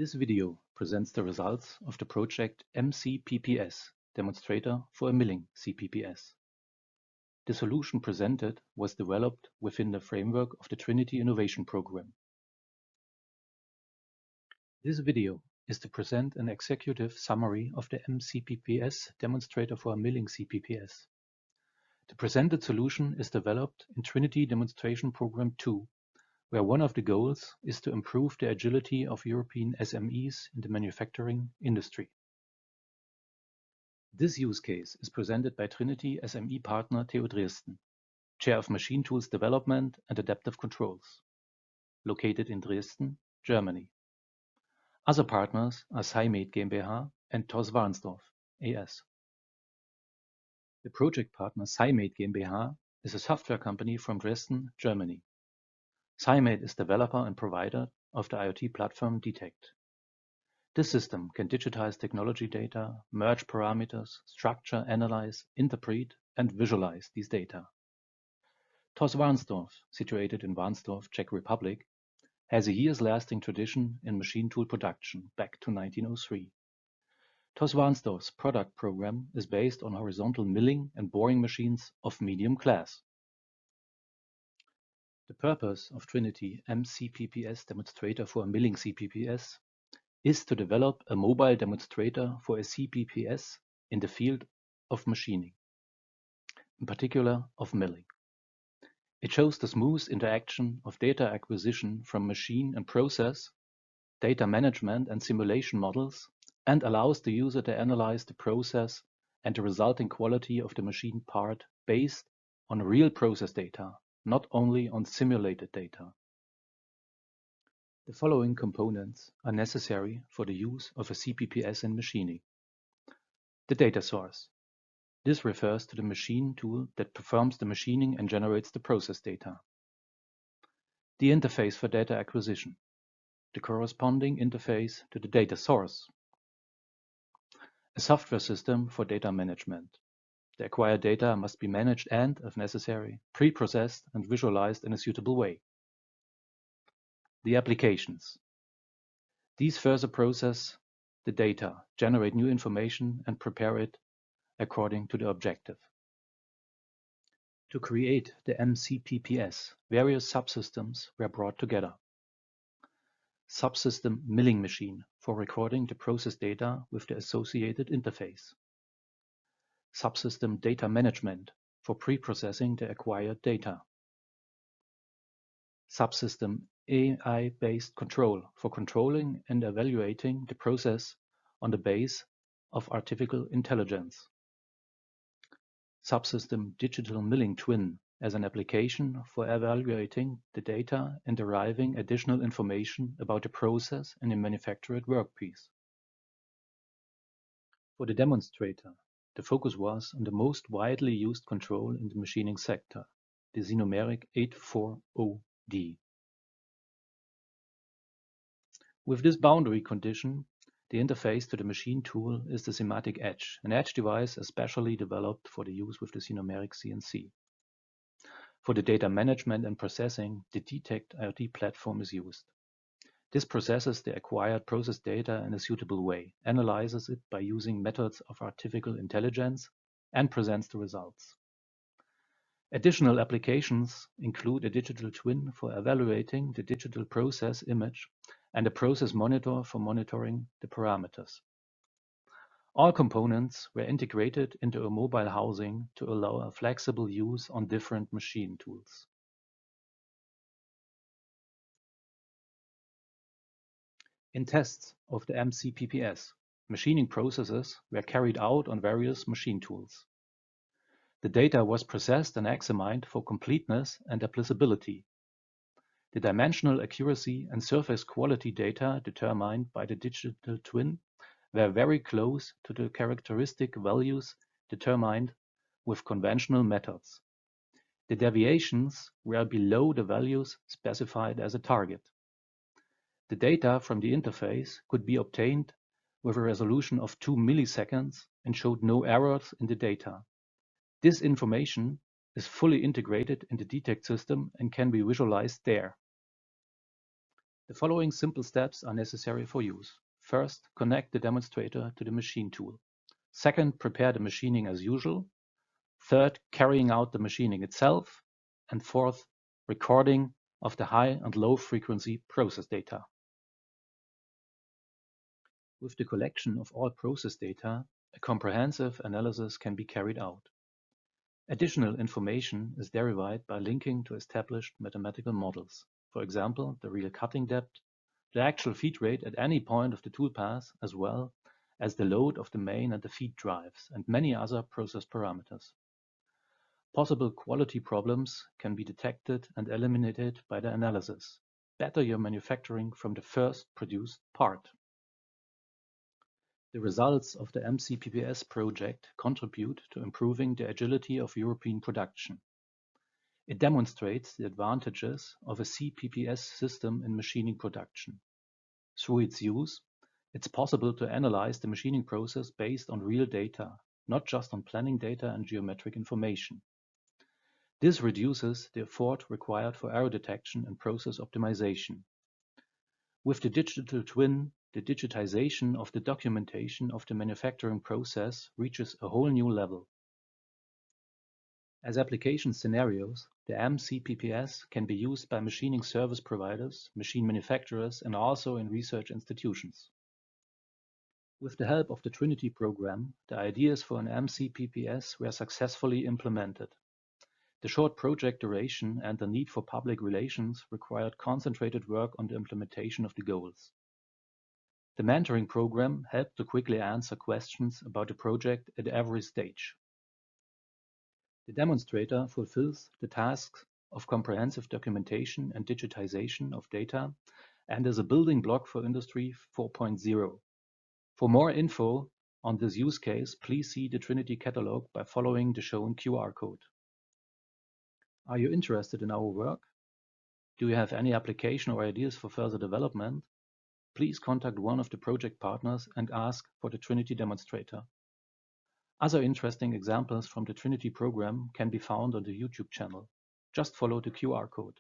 This video presents the results of the project MCPPS, demonstrator for a milling CPPS. The solution presented was developed within the framework of the Trinity Innovation Program. This video is to present an executive summary of the MCPPS demonstrator for a milling CPPS. The presented solution is developed in Trinity Demonstration Program 2, where one of the goals is to improve the agility of European SMEs in the manufacturing industry. This use case is presented by Trinity SME partner TU Dresden, Chair of Machine Tools Development and Adaptive Controls, located in Dresden, Germany. Other partners are SciMate GmbH and TOS Warnsdorf AS. The project partner SciMate GmbH is a software company from Dresden, Germany. SciMate is developer and provider of the IoT platform Detect. This system can digitize technology data, merge parameters, structure, analyze, interpret, and visualize these data. TOS Warnsdorf, situated in Warnsdorf, Czech Republic, has a years-lasting tradition in machine tool production back to 1903. TOS Warnsdorf's product program is based on horizontal milling and boring machines of medium class. The purpose of Trinity MCPPS demonstrator for a milling CPPS is to develop a mobile demonstrator for a CPPS in the field of machining, in particular of milling. It shows the smooth interaction of data acquisition from machine and process, data management and simulation models, and allows the user to analyze the process and the resulting quality of the machine part based on real process data, not only on simulated data. The following components are necessary for the use of a CPPS in machining. The data source. This refers to the machine tool that performs the machining and generates the process data. The interface for data acquisition. The corresponding interface to the data source. A software system for data management. The acquired data must be managed and, if necessary, pre-processed and visualized in a suitable way. The applications. These further process the data, generate new information, and prepare it according to the objective. To create the MCPPS, various subsystems were brought together. Subsystem milling machine for recording the process data with the associated interface. Subsystem data management for pre-processing the acquired data. Subsystem AI-based control for controlling and evaluating the process on the base of artificial intelligence. Subsystem digital milling twin as an application for evaluating the data and deriving additional information about the process in a manufactured workpiece. For the demonstrator, the focus was on the most widely used control in the machining sector, the xenomeric 840D. With this boundary condition, the interface to the machine tool is the semantic edge, an edge device especially developed for the use with the xenomeric CNC. For the data management and processing, the Detect IoT platform is used. This processes the acquired process data in a suitable way, analyzes it by using methods of artificial intelligence, and presents the results. Additional applications include a digital twin for evaluating the digital process image and a process monitor for monitoring the parameters. All components were integrated into a mobile housing to allow a flexible use on different machine tools. In tests of the MCPPS, machining processes were carried out on various machine tools. The data was processed and examined for completeness and applicability. The dimensional accuracy and surface quality data determined by the digital twin were very close to the characteristic values determined with conventional methods. The deviations were below the values specified as a target. The data from the interface could be obtained with a resolution of 2 milliseconds and showed no errors in the data. This information is fully integrated in the Detect system and can be visualized there. The following simple steps are necessary for use. First, connect the demonstrator to the machine tool. Second, prepare the machining as usual. Third, carrying out the machining itself. And fourth, recording of the high and low frequency process data. With the collection of all process data, a comprehensive analysis can be carried out. Additional information is derived by linking to established mathematical models. For example, the real cutting depth, the actual feed rate at any point of the toolpath, as well as the load of the main and the feed drives, and many other process parameters. Possible quality problems can be detected and eliminated by the analysis. Better your manufacturing from the first produced part. The results of the MCPPS project contribute to improving the agility of European production. It demonstrates the advantages of a CPPS system in machining production. Through its use, it's possible to analyze the machining process based on real data, not just on planning data and geometric information. This reduces the effort required for error detection and process optimization. With the digital twin, the digitization of the documentation of the manufacturing process reaches a whole new level. As application scenarios, the MCPPS can be used by machining service providers, machine manufacturers, and also in research institutions. With the help of the Trinity program, the ideas for an MCPPS were successfully implemented. The short project duration and the need for public relations required concentrated work on the implementation of the goals. The mentoring program helped to quickly answer questions about the project at every stage. The demonstrator fulfills the tasks of comprehensive documentation and digitization of data and is a building block for Industry 4.0. For more info on this use case, please see the Trinity catalog by following the shown QR code. Are you interested in our work? Do you have any application or ideas for further development? Please contact one of the project partners and ask for the Trinity demonstrator. Other interesting examples from the Trinity program can be found on the YouTube channel. Just follow the QR code.